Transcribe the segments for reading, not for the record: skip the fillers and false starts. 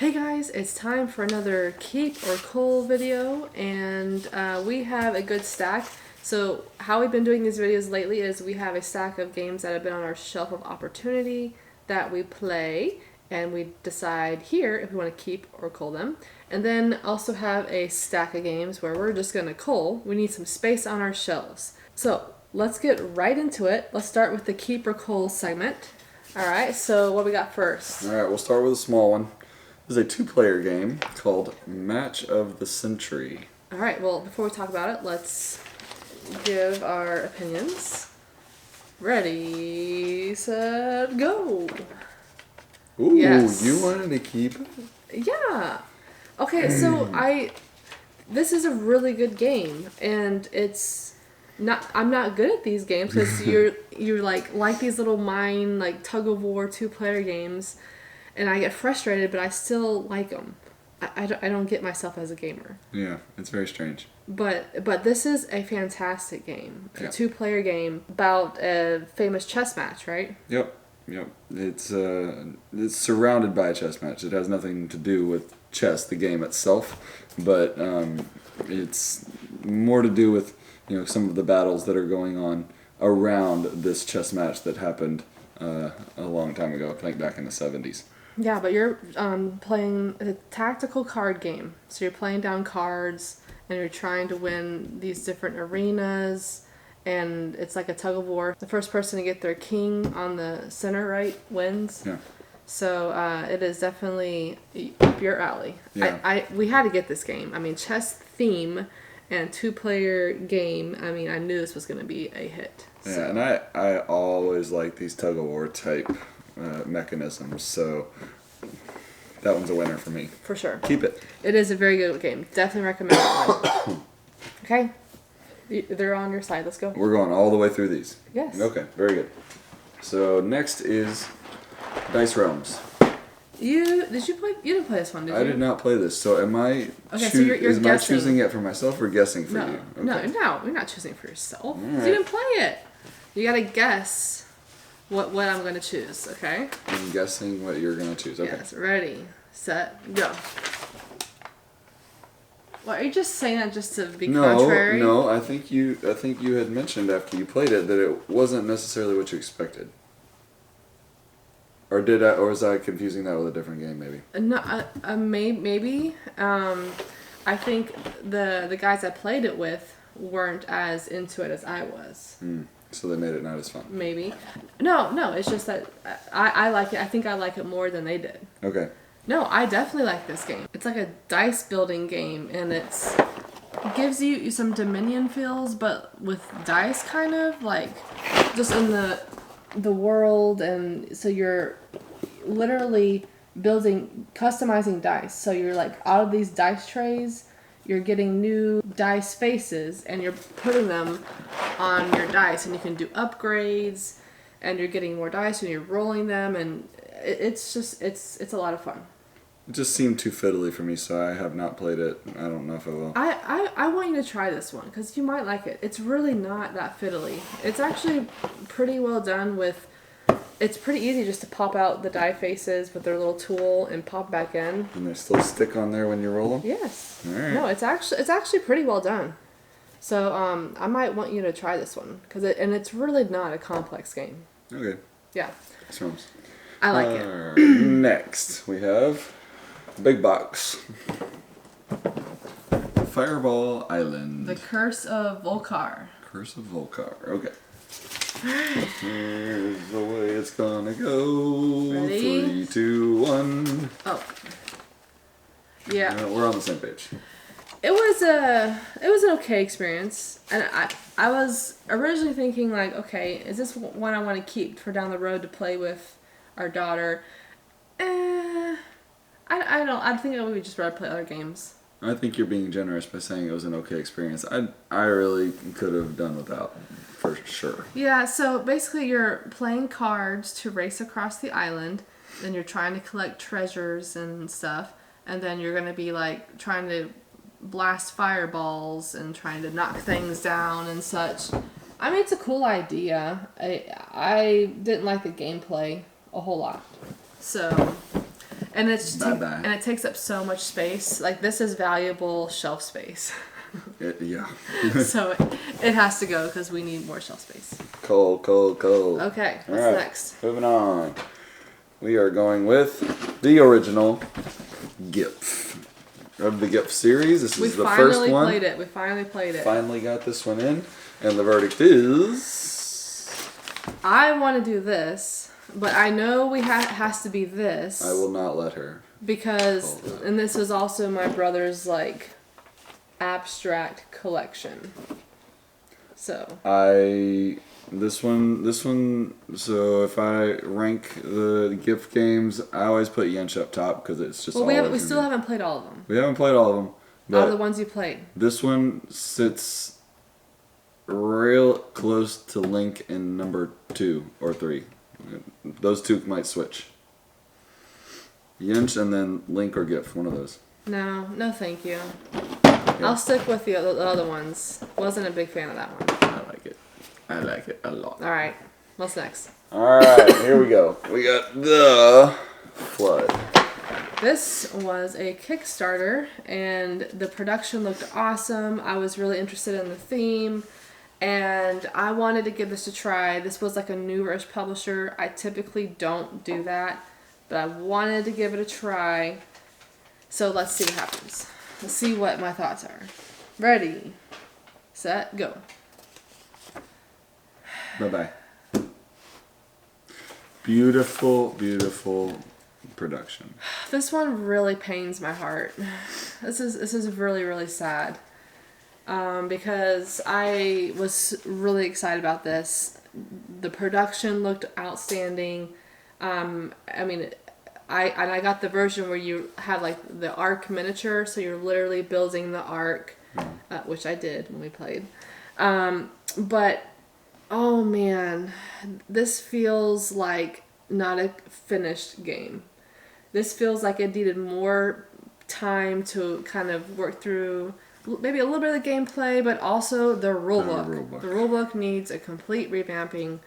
Hey guys, it's time for another keep or cull video, and we have a good stack. So how we've been doing these videos lately is we have a stack of games that have been on our shelf of opportunity that we play, and we decide here if we want to keep or cull them. And then also have a stack of games where we're just going to cull. We need some space on our shelves. So let's get right into it. Let's start with the keep or cull segment. Alright, so what we got first? Alright, we'll start with a small one. This is a two-player game called Match of the Century. Alright, well, before we talk about it, let's give our opinions. Ready, set, go! Ooh, yes. You wanted to keep it? Yeah. Okay, so this is a really good game, and I'm not good at these games because you're like these little mind, like tug-of-war two-player games, and I get frustrated, but I still like them. I don't get myself as a gamer. Yeah, it's very strange. But this is a fantastic game. A two-player game about a famous chess match, right? Yep. It's surrounded by a chess match. It has nothing to do with chess, the game itself, but it's more to do with some of the battles that are going on around this chess match that happened a long time ago, I think back in the 70s. Yeah, but you're playing a tactical card game. So you're playing down cards, and you're trying to win these different arenas, and it's like a tug-of-war. The first person to get their king on the center right wins. Yeah. So it is definitely up your alley. Yeah. We had to get this game. I mean, chess theme and two-player game. I mean, I knew this was going to be a hit. Yeah, so. and I always like these tug-of-war type mechanisms, so that one's a winner for me. For sure. Keep it. It is a very good game. Definitely recommend it. Okay. They're on your side. Let's go. We're going all the way through these. Yes. Okay, very good. So next is Dice Realms. You didn't play this one, did you? I did not play this. So am I? Okay, so you're am guessing. I choosing it for myself or guessing for you? Okay. No, you're not choosing for yourself. Right. You didn't play it. You gotta guess what I'm gonna choose. Okay. I'm guessing what you're gonna choose. Okay. Yes. Ready, set, go. Well, are you just saying that just to be contrary? No. I think you had mentioned after you played it that it wasn't necessarily what you expected. Or was I confusing that with a different game? Maybe. No, maybe. I think the guys I played it with weren't as into it as I was. So they made it not as fun. Maybe. No. It's just that I like it. I think I like it more than they did. Okay. No, I definitely like this game. It's like a dice building game, and it gives you some Dominion feels, but with dice, kind of like just in the world, and so you're literally customizing dice. So you're like out of these dice trays, you're getting new dice faces, and you're putting them on your dice, and you can do upgrades, and you're getting more dice, and you're rolling them, and it's a lot of fun. It just seemed too fiddly for me, so I have not played it. I don't know if I will. I want you to try this one, because you might like it. It's really not that fiddly. It's actually pretty well done with... It's pretty easy just to pop out the die faces with their little tool and pop back in. And they still stick on there when you roll them? Yes. All right. No, it's actually pretty well done. So I might want you to try this one, and it's really not a complex game. Okay. Yeah. Sounds. I like it. Next, we have Big Box. Fireball Island. The Curse of Volcar. Curse of Volcar. Okay. Here's the way it's gonna go. Ready? 3, 2, 1. Oh. Yeah. We're on the same page. It was an okay experience, and I was originally thinking like, okay, is this one I want to keep for down the road to play with our daughter? I don't. I think I would just rather play other games. I think you're being generous by saying it was an okay experience. I really could have done without, for sure. Yeah, so basically you're playing cards to race across the island, and you're trying to collect treasures and stuff, and then you're going to be like trying to blast fireballs and trying to knock things down and such. I mean, it's a cool idea. I didn't like the gameplay a whole lot. So, And it's Bye-bye. and it takes up so much space. Like this is valuable shelf space. Yeah. So it has to go because we need more shelf space. Cull. Okay, what's All right, next? Moving on. We are going with the original GIF of the GIF series. This is the first one. We finally played it. Finally got this one in, and the verdict is. I want to do this, but I know we has to be this. I will not let her. Because, and this was also my brother's like abstract collection. So. This one. So if I rank the GIF games, I always put Yench up top because it's just. Well, we still haven't played all of them. We haven't played all of them. Out of the ones you played. This one sits real close to Link in number 2 or 3. Those two might switch. Yench and then Link or GIF, one of those. No, thank you. Yeah. I'll stick with the other ones. Wasn't a big fan of that one. I like it a lot. All right, what's next? All right, here we go. We got the Flood. This was a Kickstarter, and the production looked awesome. I was really interested in the theme, and I wanted to give this a try. This was like a newer publisher. I typically don't do that, but I wanted to give it a try. So let's see what happens. Let's see what my thoughts are. Ready, set, go. Bye-bye. Beautiful production. This one really pains my heart. This is really, really sad. Because I was really excited about this. The production looked outstanding. I mean, I got the version where you had like the Ark miniature, so you're literally building the Ark, which I did when we played. But oh man, this feels like not a finished game. This feels like it needed more time to kind of work through maybe a little bit of the gameplay, but also the rulebook. The rulebook needs a complete revamping.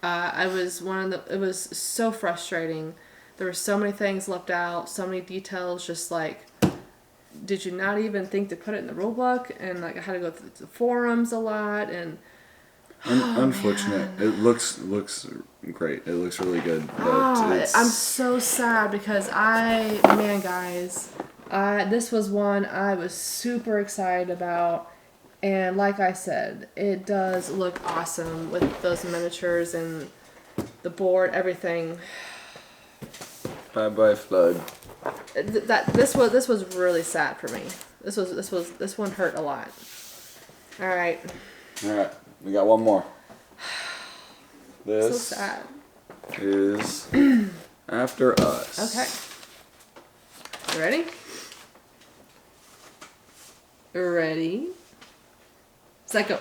It was so frustrating. There were so many things left out, so many details, just like, did you not even think to put it in the rulebook? And like I had to go through the forums a lot, and unfortunate. Man. It looks great. It looks really good. But I'm so sad because guys, this was one I was super excited about, and like I said, it does look awesome with those miniatures and the board, everything. Bye Flood. This was really sad for me. This one hurt a lot. All right. We got one more. This so sad. Is After Us. Okay. Ready? Ready? Set, go.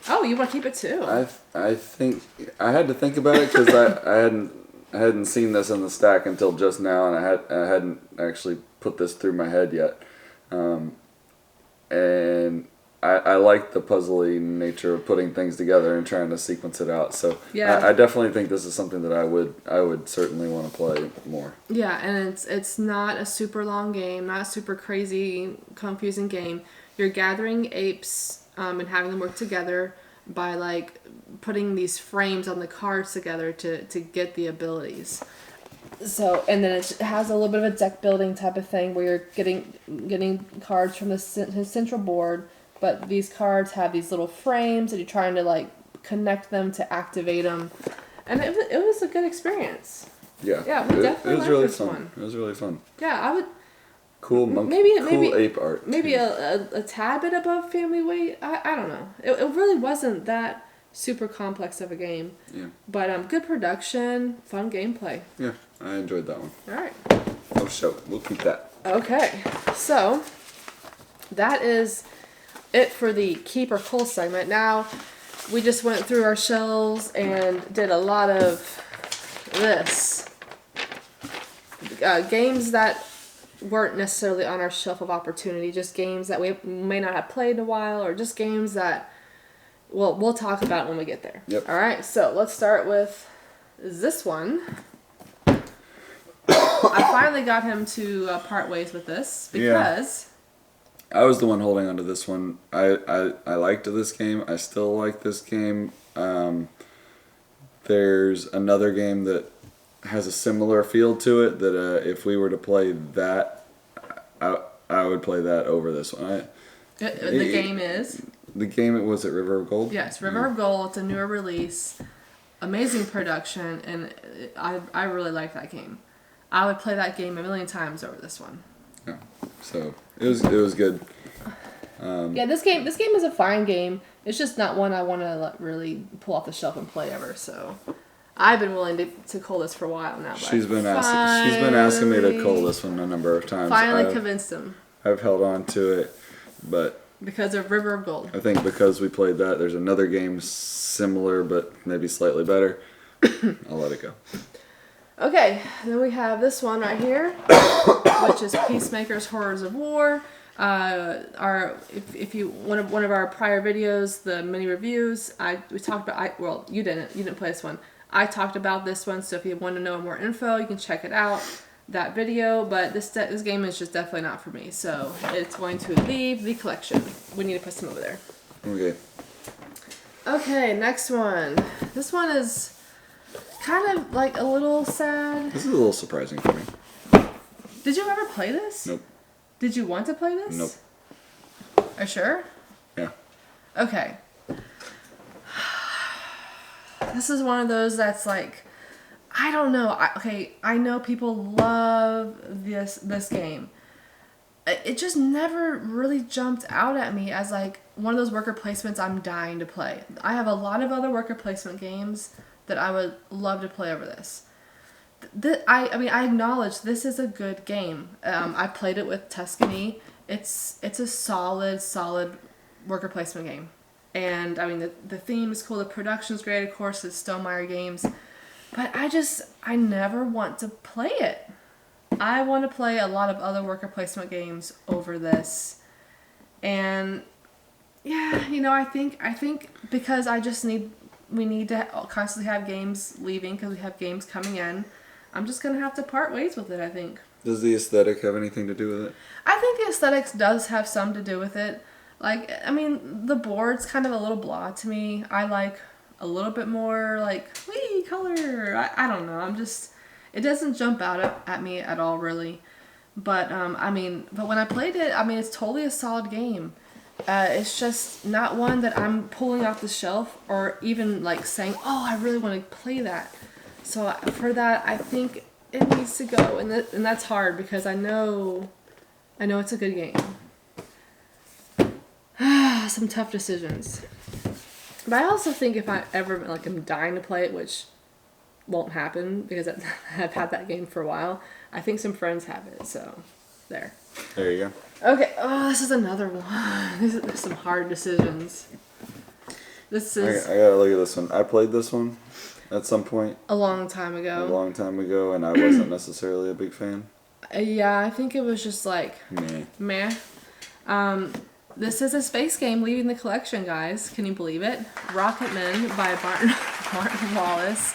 Oh, you want to keep it too? I think I had to think about it because I hadn't seen this in the stack until just now, and I hadn't actually put this through my head yet, and I like the puzzly nature of putting things together and trying to sequence it out. So yeah. I definitely think this is something that I would certainly want to play more. Yeah, and it's not a super long game, not a super crazy, confusing game. You're gathering apes and having them work together by like putting these frames on the cards together to get the abilities. So, and then it has a little bit of a deck building type of thing where you're getting cards from the central board, but these cards have these little frames and you're trying to like connect them to activate them, and it was a good experience. Yeah, yeah, we definitely it was really this fun. one. It was really fun. Yeah, I would. Cool monkey, cool ape art. Maybe a tad bit above family weight. I don't know. It really wasn't that super complex of a game. Yeah. But good production, fun gameplay. Yeah, I enjoyed that one. All right. Oh, so we'll keep that. Okay, so that is it for the keep or pull segment. Now we just went through our shelves and did a lot of this. Games that weren't necessarily on our shelf of opportunity, just games that we may not have played in a while, or just games that we'll talk about when we get there. Yep. All right, so let's start with this one. I finally got him to part ways with this because I was the one holding onto this one. I liked this game. I still like this game. There's another game that has a similar feel to it that if we were to play that, I would play that over this one. the game is the game. Was it River of Gold? Yes, River of Gold. It's a newer release, amazing production, and I really like that game. I would play that game a million times over this one. Yeah, so it was good. This game is a fine game. It's just not one I want to really pull off the shelf and play ever. So I've been willing to cull this for a while now. She's been asking me to cull this one a number of times. Finally convinced him. I've held on to it, but because of River of Gold. I think because we played that, there's another game similar but maybe slightly better. I'll let it go. Okay, then we have this one right here, which is Peacemaker's Horrors of War. If you one of our prior videos, the mini reviews, we talked about. You didn't play this one. I talked about this one, so if you want to know more info, you can check it out. That video, but this game is just definitely not for me, so it's going to leave the collection. We need to put some over there. Okay. Okay, next one. This one is kind of like a little sad. This is a little surprising for me. Did you ever play this? Nope. Did you want to play this? Nope. Are you sure? Yeah. Okay. This is one of those that's like, I don't know. I know people love this game. It just never really jumped out at me as like one of those worker placements I'm dying to play. I have a lot of other worker placement games that I would love to play over this. I acknowledge this is a good game. I played it with Tuscany. It's a solid worker placement game. And I mean the theme is cool, the production's great, of course, it's Stonemaier Games. But I never want to play it. I want to play a lot of other worker placement games over this. And yeah, I think because we need to constantly have games leaving because we have games coming in. I'm just going to have to part ways with it, I think. Does the aesthetic have anything to do with it? I think the aesthetics does have some to do with it. Like, I mean, the board's kind of a little blah to me. I like a little bit more, like, wee, color. I don't know. It doesn't jump out at me at all, really. But, but when I played it, it's totally a solid game. It's just not one that I'm pulling off the shelf or even, like, saying, oh, I really want to play that. So for that, I think it needs to go. And that's hard because I know it's a good game. Some tough decisions. But I also think if I ever, like, am dying to play it, which won't happen because I've had that game for a while, I think some friends have it, so there. There you go. Okay, this is another one. These are some hard decisions. This is... I gotta look at this one. I played this one at some point. A long time ago. And I wasn't necessarily a big fan. Yeah, I think it was just like... Meh. This is a space game leaving the collection, guys. Can you believe it? Rocketman by Martin Wallace.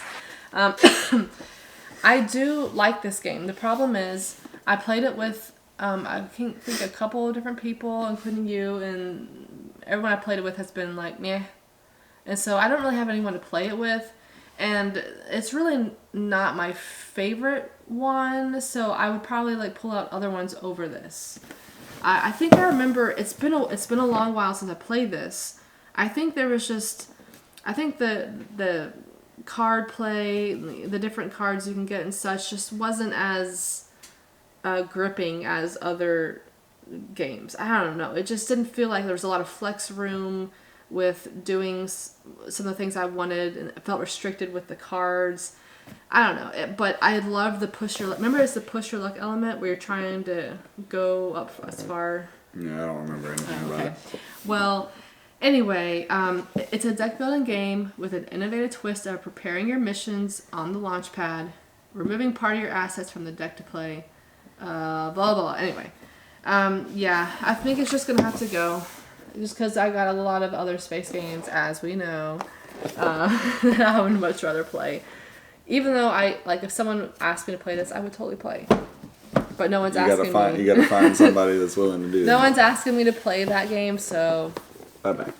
I do like this game. The problem is I played it with, I think a couple of different people, including you, and everyone I played it with has been like, meh. And so I don't really have anyone to play it with. And it's really not my favorite one, so I would probably like pull out other ones over this. I think I remember it's been a long while since I played this. I think there was just the card play, the different cards you can get and such just wasn't as gripping as other games. I don't know. It just didn't feel like there was a lot of flex room with doing some of the things I wanted, and it felt restricted with the cards. I don't know, but I love the push your luck. Remember, it's the push your luck element where you're trying to go up as far. Yeah, I don't remember anything about it. Well, anyway, it's a deck building game with an innovative twist of preparing your missions on the launch pad, removing part of your assets from the deck to play, blah blah. Anyway, yeah, I think it's just gonna have to go, just because I got a lot of other space games, as we know, that I would much rather play. Even though if someone asked me to play this, I would totally play. But no one's You asking me. You gotta find somebody that's willing to do that. No one's asking me to play that game, so Bye-bye.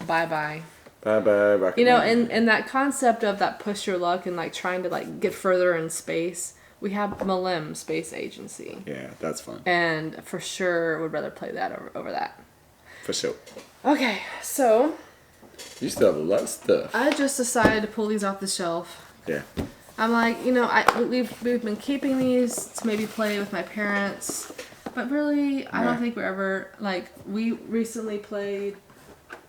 bye-bye. Bye-bye. You know, and that concept of that push your luck and like trying to like get further in space, we have Malim Space Agency. Yeah, that's fun. And for sure would rather play that over that. For sure. Okay, so You still have a lot of stuff. I just decided to pull these off the shelf. Yeah. I'm like, you know, we've been keeping these to maybe play with my parents, but really, I don't think we're ever like. We recently played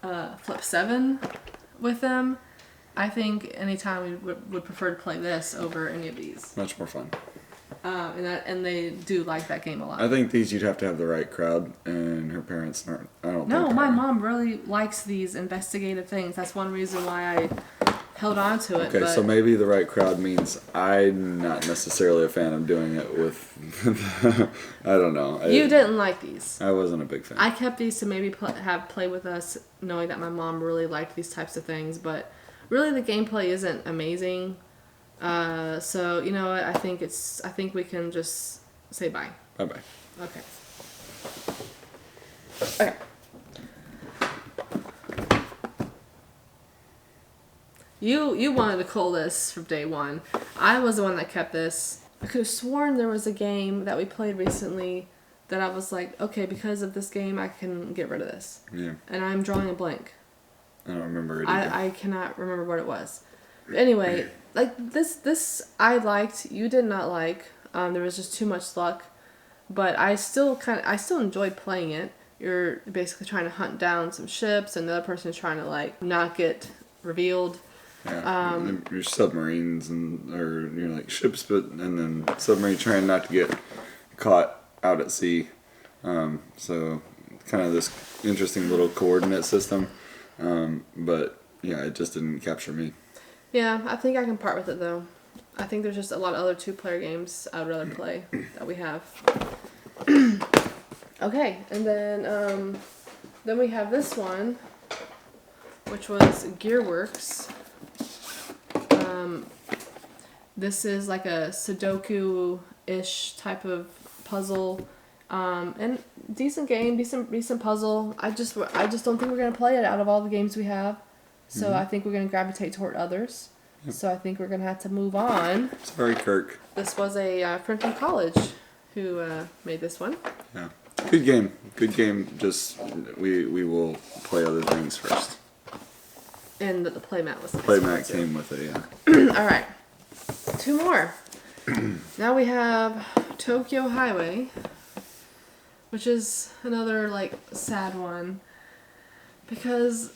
Flip 7 with them. I think anytime we would prefer to play this over any of these. Much more fun. And they do like that game a lot. I think these you'd have to have the right crowd, and her parents aren't. I don't. No, think my mom really likes these investigative things. That's one reason why I held on to it. Okay, but so maybe the right crowd means I'm not necessarily a fan of doing it with. I don't know. You didn't like these. I wasn't a big fan. I kept these to maybe have play with us, knowing that my mom really liked these types of things. But really, the gameplay isn't amazing. So you know what? I think we can just say bye. Bye bye. Okay. Okay. You wanted to cull this from day one. I was the one that kept this. I could have sworn there was a game that we played recently that I was like, okay, because of this game, I can get rid of this. Yeah. And I'm drawing a blank. I don't remember it either. I cannot remember what it was. Anyway, like this I liked. You did not like. There was just too much luck. But I still enjoyed playing it. You're basically trying to hunt down some ships, and the other person is trying to like not get revealed. Yeah, your submarines or you're like ships, and then submarine trying not to get caught out at sea. So kind of this interesting little coordinate system, but yeah, it just didn't capture me. Yeah, I think I can part with it though. I think there's just a lot of other 2-player games I'd rather play that we have. Okay, and then we have this one, which was Gearworks. This is like a Sudoku-ish type of puzzle, and decent game, decent puzzle. I just don't think we're gonna play it out of all the games we have, so I think we're gonna gravitate toward others. Yep. So I think we're gonna have to move on. Sorry, Kirk. This was a friend from college who made this one. Yeah, good game. Good game. Just we will play other things first. And the playmat was nice. Playmat came with it, yeah. All right, 2 more. Now we have Tokyo Highway, which is another like sad one because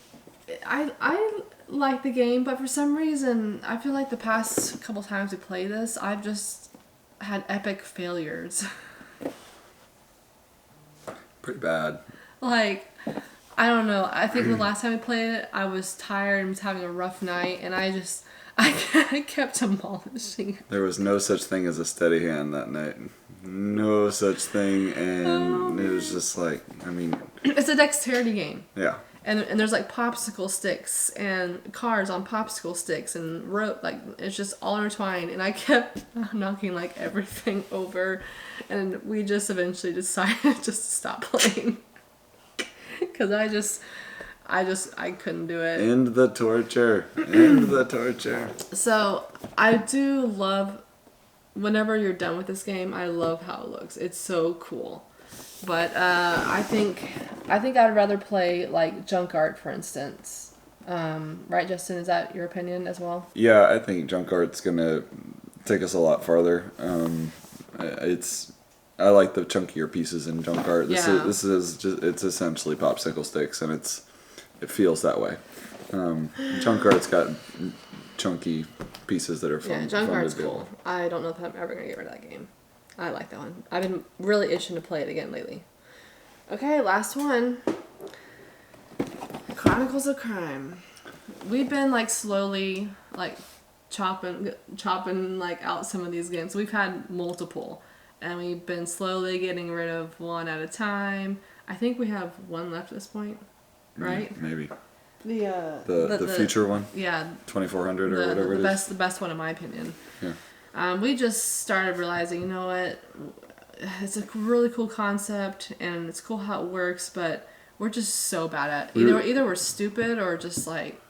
I like the game, but for some reason I feel like the past couple times we played this, I've just had epic failures. Pretty bad. Like, I don't know. I think the last time we played it, I was tired and was having a rough night, and I kept demolishing. There was no such thing as a steady hand that night. No such thing, and it was just like, I mean... It's a dexterity game. Yeah. And there's like popsicle sticks and cars on popsicle sticks and rope, like it's just all intertwined, and I kept knocking like everything over, and we just eventually decided just to stop playing because I couldn't do it. End the torture. End the torture. So I do love whenever you're done with this game, I love how it looks. It's so cool. But I think I'd rather play like junk art, for instance. Right, Justin? Is that your opinion as well? Yeah, I think junk art's gonna take us a lot farther. I like the chunkier pieces in junk art. This is just it's essentially popsicle sticks, and it feels that way. Junk art's got chunky pieces that are fun. Yeah, junk art's cool. I don't know if I'm ever gonna get rid of that game. I like that one. I've been really itching to play it again lately. Okay, last one. Chronicles of Crime. We've been like slowly like chopping like out some of these games. We've had multiple, and we've been slowly getting rid of one at a time. I think we have one left at this point, right? Maybe. The future one. Yeah. 2400 or whatever it is. The best one in my opinion. Yeah. We just started realizing, you know what, it's a really cool concept and it's cool how it works, but we're just so bad at it. Either we're stupid or just like.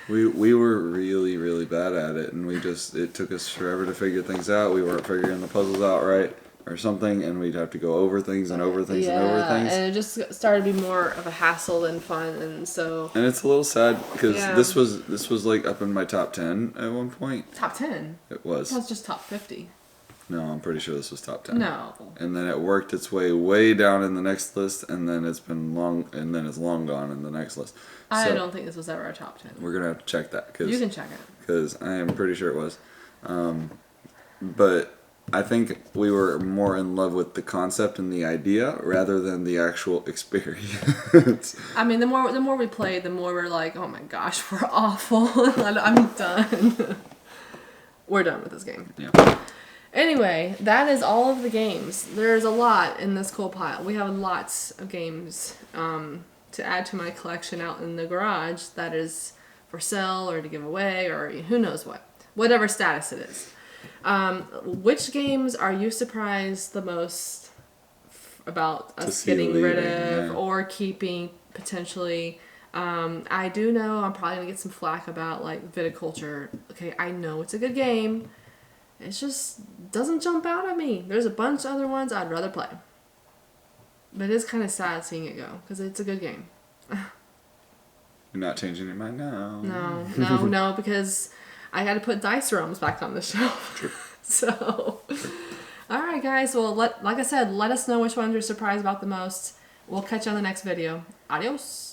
We were really, really bad at it, and it took us forever to figure things out. We weren't figuring the puzzles out right or something, and we'd have to go over things and over things and over things. And it just started to be more of a hassle than fun, and so. And it's a little sad because this was like up in my top 10 at one point. Top 10? It was. Well, it's just top 50. No, I'm pretty sure this was top 10. No. And then it worked its way down in the next list, and then it's long gone in the next list. I don't think this was ever a top 10. We're gonna have to check that. You can check it. Because I am pretty sure it was. But I think we were more in love with the concept and the idea rather than the actual experience. I mean, the more we played, the more we're like, oh my gosh, we're awful. I'm done. We're done with this game. Yeah. Anyway, that is all of the games. There's a lot in this cool pile. We have lots of games to add to my collection out in the garage that is for sale or to give away or who knows what. Whatever status it is. Which games are you surprised the most about us getting rid of or keeping potentially? I do know I'm probably going to get some flack about like viticulture. Okay, I know it's a good game. It just doesn't jump out at me. There's a bunch of other ones I'd rather play. But it is kind of sad seeing it go, because it's a good game. You're not changing your mind now. No, because I had to put dice realms back on the shelf. True. So, alright guys, well, like I said, let us know which ones you're surprised about the most. We'll catch you on the next video. Adios.